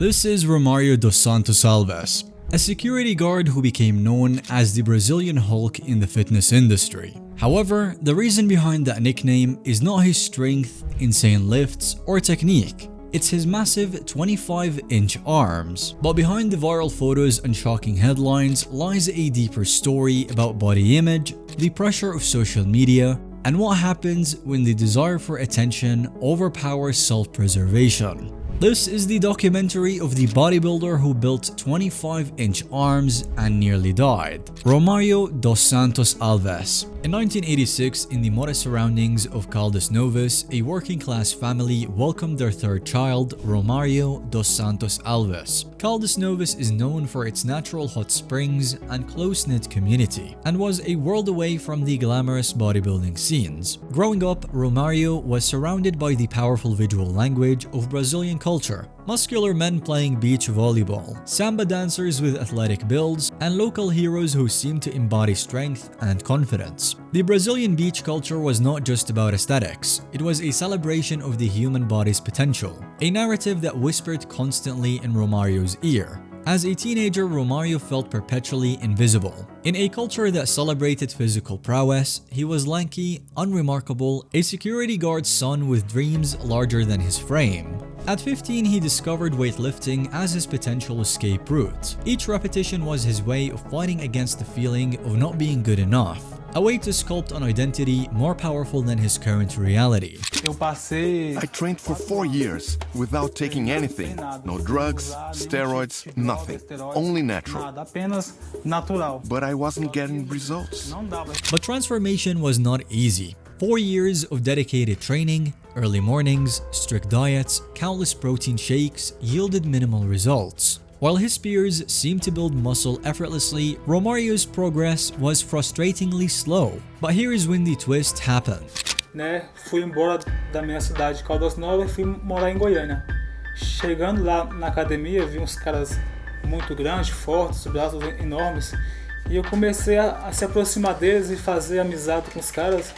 This is Romario Dos Santos Alves, a security guard who became known as the Brazilian Hulk in the fitness industry. However, the reason behind that nickname is not his strength, insane lifts, or technique. It's his massive 25-inch arms. But behind the viral photos and shocking headlines lies a deeper story about body image, the pressure of social media, and what happens when the desire for attention overpowers self-preservation. This is the documentary of the bodybuilder who built 25-inch arms and nearly died, Romario Dos Santos Alves. In 1986, in the modest surroundings of Caldas Novas, a working-class family welcomed their third child, Romario Dos Santos Alves. Caldas Novas is known for its natural hot springs and close-knit community, and was a world away from the glamorous bodybuilding scenes. Growing up, Romario was surrounded by the powerful visual language of Brazilian culture. Muscular men playing beach volleyball, samba dancers with athletic builds, and local heroes who seemed to embody strength and confidence. The Brazilian beach culture was not just about aesthetics, it was a celebration of the human body's potential, a narrative that whispered constantly in Romario's ear. As a teenager, Romario felt perpetually invisible. In a culture that celebrated physical prowess, he was lanky, unremarkable, a security guard's son with dreams larger than his frame. At 15, he discovered weightlifting as his potential escape route. Each repetition was his way of fighting against the feeling of not being good enough, a way to sculpt an identity more powerful than his current reality. I trained for 4 years without taking anything. No drugs, steroids, nothing. Only natural. But I wasn't getting results. But transformation was not easy. 4 years of dedicated training, early mornings, strict diets, countless protein shakes yielded minimal results. While his peers seemed to build muscle effortlessly, Romario's progress was frustratingly slow. But here is when the twist happened. Fui embora da minha cidade, Caldas Novas, e fui morar em Goiânia. Chegando lá na academia, vi uns caras muito grandes, fortes, braços enormes, e eu comecei a se aproximar deles e fazer amizade com os caras.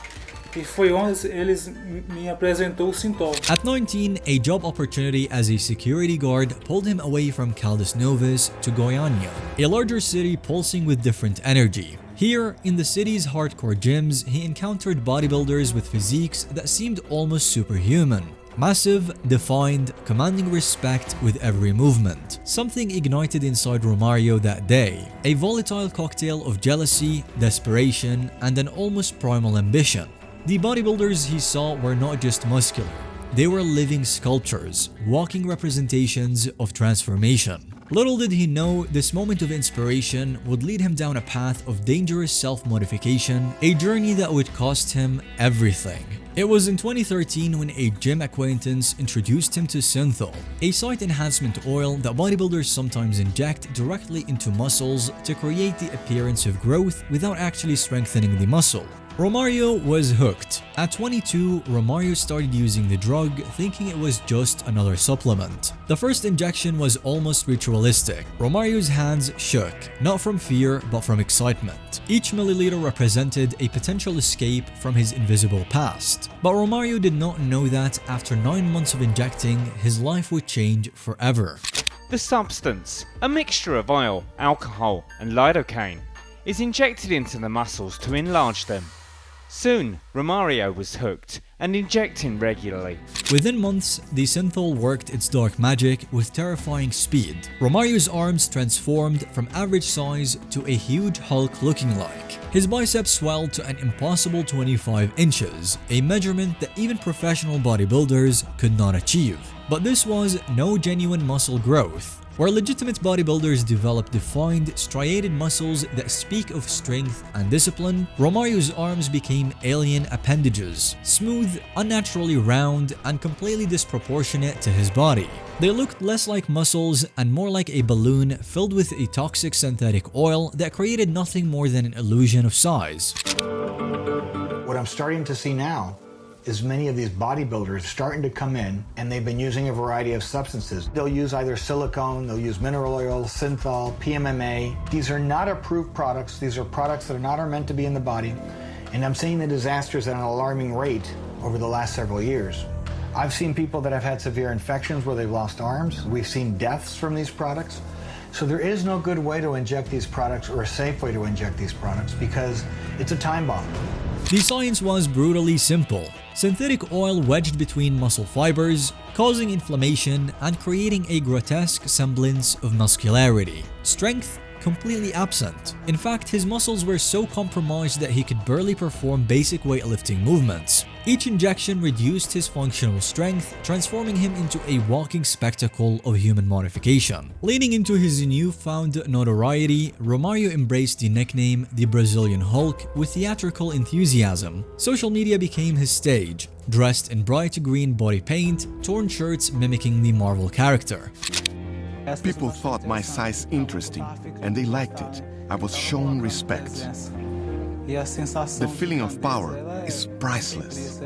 E foi onde eles me apresentou o Sintol. At 19, a job opportunity as a security guard pulled him away from Caldas Novas to Goiânia, a larger city pulsing with different energy. Here, in the city's hardcore gyms, he encountered bodybuilders with physiques that seemed almost superhuman. Massive, defined, commanding respect with every movement. Something ignited inside Romario that day, a volatile cocktail of jealousy, desperation, and an almost primal ambition. The bodybuilders he saw were not just muscular, they were living sculptures, walking representations of transformation. Little did he know, this moment of inspiration would lead him down a path of dangerous self-modification, a journey that would cost him everything. It was in 2013 when a gym acquaintance introduced him to Synthol, a site enhancement oil that bodybuilders sometimes inject directly into muscles to create the appearance of growth without actually strengthening the muscle. Romario was hooked. At 22, Romario started using the drug, thinking it was just another supplement. The first injection was almost ritualistic. Romario's hands shook, not from fear, but from excitement. Each milliliter represented a potential escape from his invisible past. But Romario did not know that after 9 months of injecting, his life would change forever. The substance, a mixture of oil, alcohol, and lidocaine, is injected into the muscles to enlarge them. Soon, Romario was hooked and injecting regularly. Within months, the Synthol worked its dark magic with terrifying speed. Romario's arms transformed from average size to a huge Hulk looking like. His biceps swelled to an impossible 25 inches, a measurement that even professional bodybuilders could not achieve. But this was no genuine muscle growth. Where legitimate bodybuilders develop defined, striated muscles that speak of strength and discipline, Romario's arms became alien appendages, smooth, unnaturally round, and completely disproportionate to his body. They looked less like muscles and more like a balloon filled with a toxic synthetic oil that created nothing more than an illusion of size. What I'm starting to see now is many of these bodybuilders starting to come in, and they've been using a variety of substances. They'll use either silicone, they'll use mineral oil, synthol, PMMA. These are not approved products. These are products that are meant to be in the body. And I'm seeing the disasters at an alarming rate over the last several years. I've seen people that have had severe infections where they've lost arms. We've seen deaths from these products. So there is no good way to inject these products or a safe way to inject these products because it's a time bomb. The science was brutally simple. Synthetic oil wedged between muscle fibers, causing inflammation and creating a grotesque semblance of muscularity. Strength completely absent. In fact, his muscles were so compromised that he could barely perform basic weightlifting movements. Each injection reduced his functional strength, transforming him into a walking spectacle of human modification. Leading into his newfound notoriety, Romario embraced the nickname the Brazilian Hulk with theatrical enthusiasm. Social media became his stage, dressed in bright green body paint, torn shirts mimicking the Marvel character. People thought my size interesting, and they liked it. I was shown respect. The feeling of power is priceless.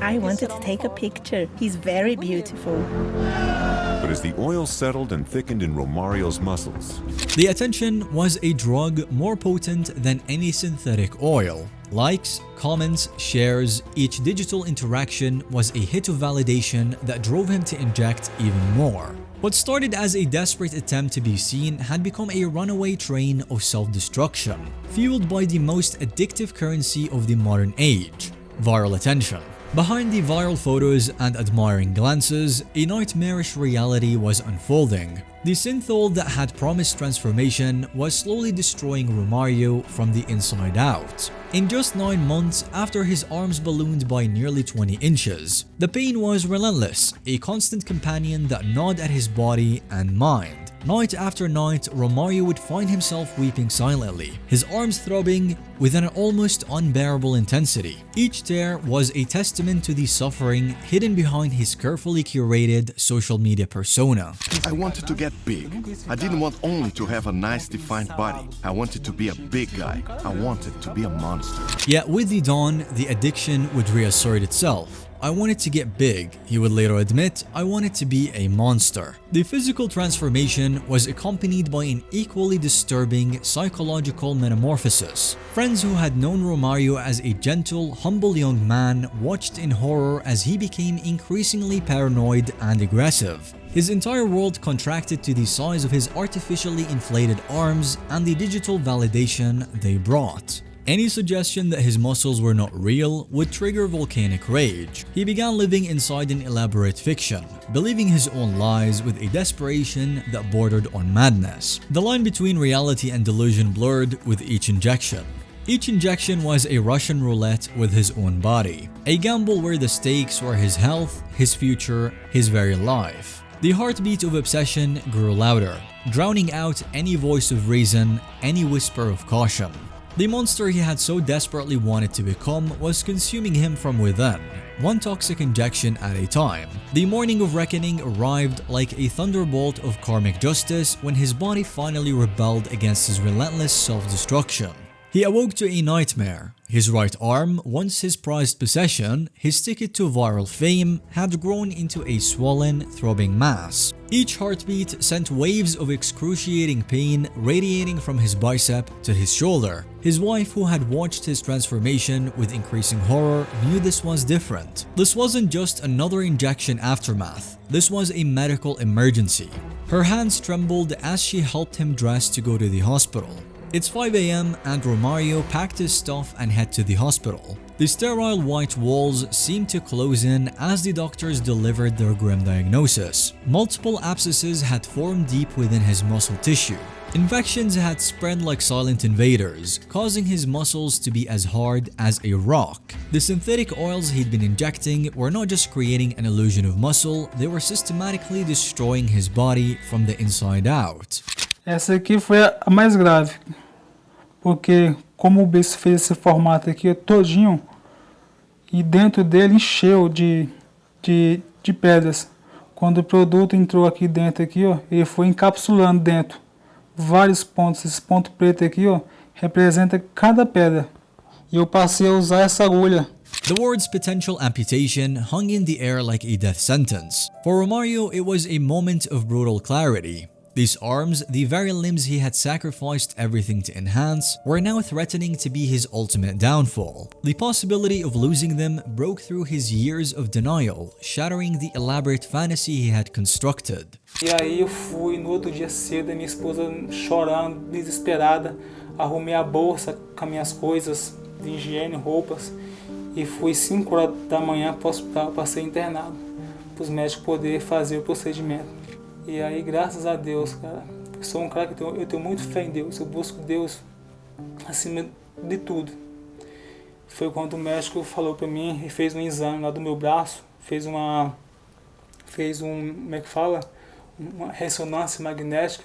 I wanted to take a picture. He's very beautiful. But as the oil settled and thickened in Romario's muscles, the attention was a drug more potent than any synthetic oil. Likes, comments, shares, each digital interaction was a hit of validation that drove him to inject even more. What started as a desperate attempt to be seen had become a runaway train of self-destruction, fueled by the most addictive currency of the modern age: viral attention. Behind the viral photos and admiring glances, a nightmarish reality was unfolding. The synthol that had promised transformation was slowly destroying Romario from the inside out. In just 9 months after his arms ballooned by nearly 20 inches, the pain was relentless, a constant companion that gnawed at his body and mind. Night after night, Romario would find himself weeping silently, his arms throbbing with an almost unbearable intensity. Each tear was a testament to the suffering hidden behind his carefully curated social media persona. I wanted to get big. I didn't want only to have a nice defined body. I wanted to be a big guy. I wanted to be a monster. Yet with the dawn, the addiction would reassert itself. I wanted to get big, he would later admit. I wanted to be a monster. The physical transformation was accompanied by an equally disturbing psychological metamorphosis. Friends who had known Romario as a gentle, humble young man watched in horror as he became increasingly paranoid and aggressive. His entire world contracted to the size of his artificially inflated arms and the digital validation they brought. Any suggestion that his muscles were not real would trigger volcanic rage. He began living inside an elaborate fiction, believing his own lies with a desperation that bordered on madness. The line between reality and delusion blurred with each injection. Each injection was a Russian roulette with his own body, a gamble where the stakes were his health, his future, his very life. The heartbeat of obsession grew louder, drowning out any voice of reason, any whisper of caution. The monster he had so desperately wanted to become was consuming him from within, one toxic injection at a time. The morning of reckoning arrived like a thunderbolt of karmic justice when his body finally rebelled against his relentless self-destruction. He awoke to a nightmare. His right arm, once his prized possession, his ticket to viral fame, had grown into a swollen, throbbing mass. Each heartbeat sent waves of excruciating pain radiating from his bicep to his shoulder. His wife, who had watched his transformation with increasing horror, knew this was different. This wasn't just another injection aftermath. This was a medical emergency. Her hands trembled as she helped him dress to go to the hospital. It's 5 a.m. and Romario packed his stuff and head to the hospital. The sterile white walls seemed to close in as the doctors delivered their grim diagnosis. Multiple abscesses had formed deep within his muscle tissue. Infections had spread like silent invaders, causing his muscles to be as hard as a rock. The synthetic oils he'd been injecting were not just creating an illusion of muscle, they were systematically destroying his body from the inside out. Essa aqui foi a mais grave, porque como o beiço fez esse formato aqui todinho e dentro dele encheu de pedras. Quando o produto entrou aqui dentro aqui, ó, ele foi encapsulando dentro vários pontos. Esse ponto preto aqui, ó, representa cada pedra. E eu passei a usar essa agulha. The word's potential amputation hung in the air like a death sentence. For Romario, it was a moment of brutal clarity. These arms, the very limbs he had sacrificed everything to enhance, were now threatening to be his ultimate downfall. The possibility of losing them broke through his years of denial, shattering the elaborate fantasy he had constructed. E aí eu fui no outro dia cedo, e minha esposa chorando, desesperada, arrumei a bolsa com as minhas coisas de higiene, roupas, e fui 5 horas da manhã para o hospital para ser internado, para os médicos poderem fazer o procedimento. E aí, graças a Deus, cara, eu sou um cara que eu tenho muito fé em Deus, eu busco Deus acima de tudo. Foi quando o médico falou para mim e fez um exame lá do meu braço, fez um, como é que fala? Uma ressonância magnética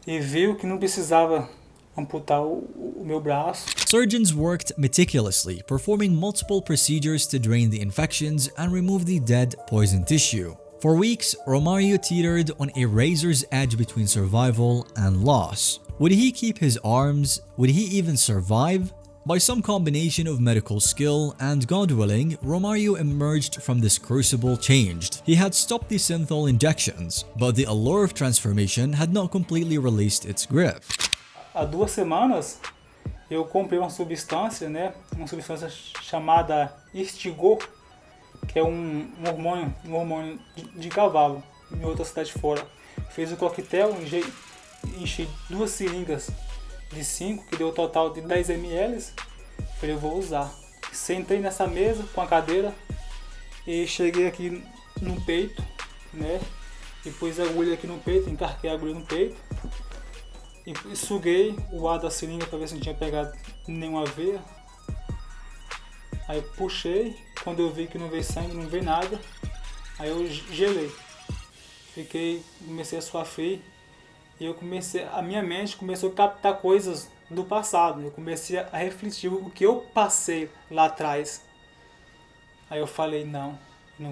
e viu que não precisava amputar o meu braço. Surgeons worked meticulously, performing multiple procedures to drain the infections and remove the dead, poisoned tissue. For weeks, Romario teetered on a razor's edge between survival and loss. Would he keep his arms? Would he even survive? By some combination of medical skill and God willing, Romario emerged from this crucible changed. He had stopped the synthol injections, but the allure of transformation had not completely released its grip. Há 2 semanas, eu comprei uma substância, né? Uma substância chamada Estigô, que é um hormônio de cavalo, em outra cidade fora. Fiz o coquetel, enchi 2 seringas de 5, que deu um total de 10 ml. Falei, eu vou usar. Sentei nessa mesa com a cadeira e cheguei aqui no peito, né? E pus a agulha aqui no peito, encarquei a agulha no peito e suguei o ar da seringa para ver se não tinha pegado nenhuma veia. Aí eu puxei, quando eu vi que não veio sangue, não veio nada, aí eu gelei. Comecei a suar frio e a minha mente começou a captar coisas do passado. Eu comecei a refletir o que eu passei lá atrás. Aí eu falei, não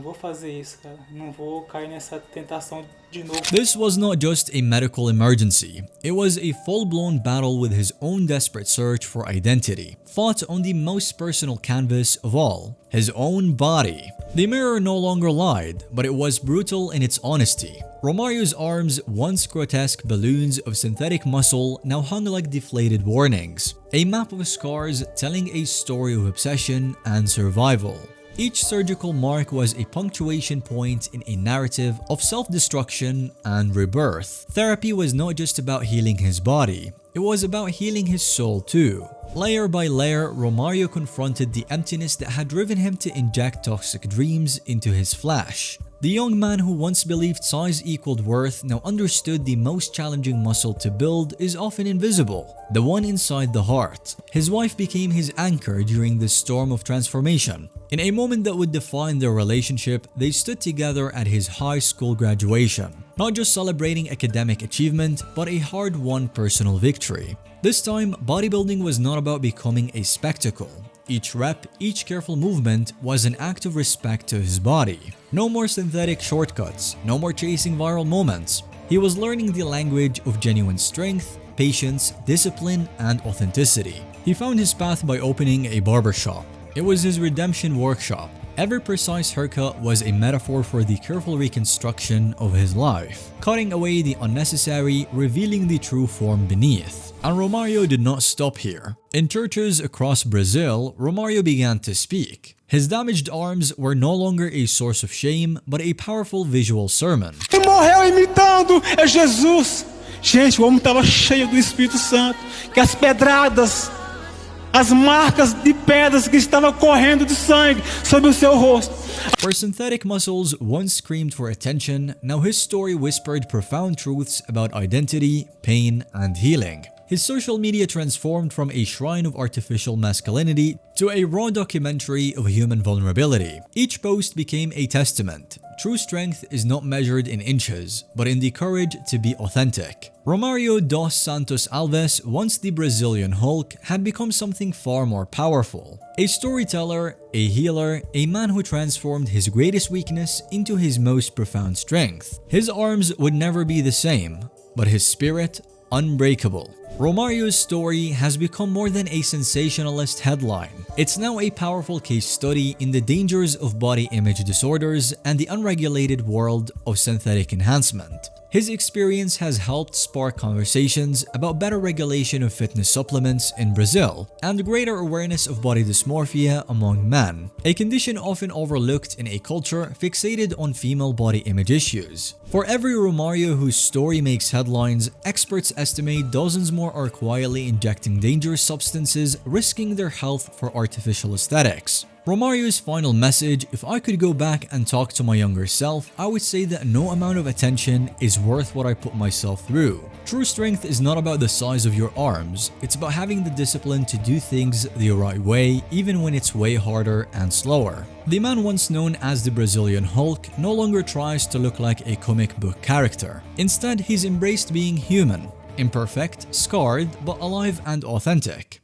vou fazer isso, cara. Não vou cair nessa tentação de novo. This was not just a medical emergency. It was a full-blown battle with his own desperate search for identity, fought on the most personal canvas of all, his own body. The mirror no longer lied, but it was brutal in its honesty. Romario's arms, once grotesque balloons of synthetic muscle, now hung like deflated warnings, a map of scars telling a story of obsession and survival. Each surgical mark was a punctuation point in a narrative of self-destruction and rebirth. Therapy was not just about healing his body, it was about healing his soul too. Layer by layer, Romario confronted the emptiness that had driven him to inject toxic dreams into his flesh. The young man who once believed size equaled worth now understood the most challenging muscle to build is often invisible, the one inside the heart. His wife became his anchor during this storm of transformation. In a moment that would define their relationship, they stood together at his high school graduation, not just celebrating academic achievement, but a hard-won personal victory. This time, bodybuilding was not about becoming a spectacle. Each rep, each careful movement was an act of respect to his body. No more synthetic shortcuts, no more chasing viral moments. He was learning the language of genuine strength, patience, discipline, and authenticity. He found his path by opening a barbershop. It was his redemption workshop. Every precise haircut was a metaphor for the careful reconstruction of his life, cutting away the unnecessary, revealing the true form beneath. And Romario did not stop here. In churches across Brazil, Romario began to speak. His damaged arms were no longer a source of shame, but a powerful visual sermon. Quem morreu imitando é Jesus. Gente, o homem estava cheio do Espírito Santo, que as pedradas, as marcas de pedras que estavam correndo de sangue sobre o seu rosto. Where synthetic muscles once screamed for attention, now his story whispered profound truths about identity, pain, and healing. His social media transformed from a shrine of artificial masculinity to a raw documentary of human vulnerability. Each post became a testament. True strength is not measured in inches, but in the courage to be authentic. Romario Dos Santos Alves, once the Brazilian Hulk, had become something far more powerful. A storyteller, a healer, a man who transformed his greatest weakness into his most profound strength. His arms would never be the same, but his spirit, unbreakable. Romario's story has become more than a sensationalist headline. It's now a powerful case study in the dangers of body image disorders and the unregulated world of synthetic enhancement. His experience has helped spark conversations about better regulation of fitness supplements in Brazil and greater awareness of body dysmorphia among men, a condition often overlooked in a culture fixated on female body image issues. For every Romario whose story makes headlines, experts estimate dozens more are quietly injecting dangerous substances, risking their health for artificial aesthetics. Romario's final message: if I could go back and talk to my younger self, I would say that no amount of attention is worth what I put myself through. True strength is not about the size of your arms, it's about having the discipline to do things the right way, even when it's way harder and slower. The man once known as the Brazilian Hulk no longer tries to look like a comic book character. Instead, he's embraced being human, imperfect, scarred, but alive and authentic.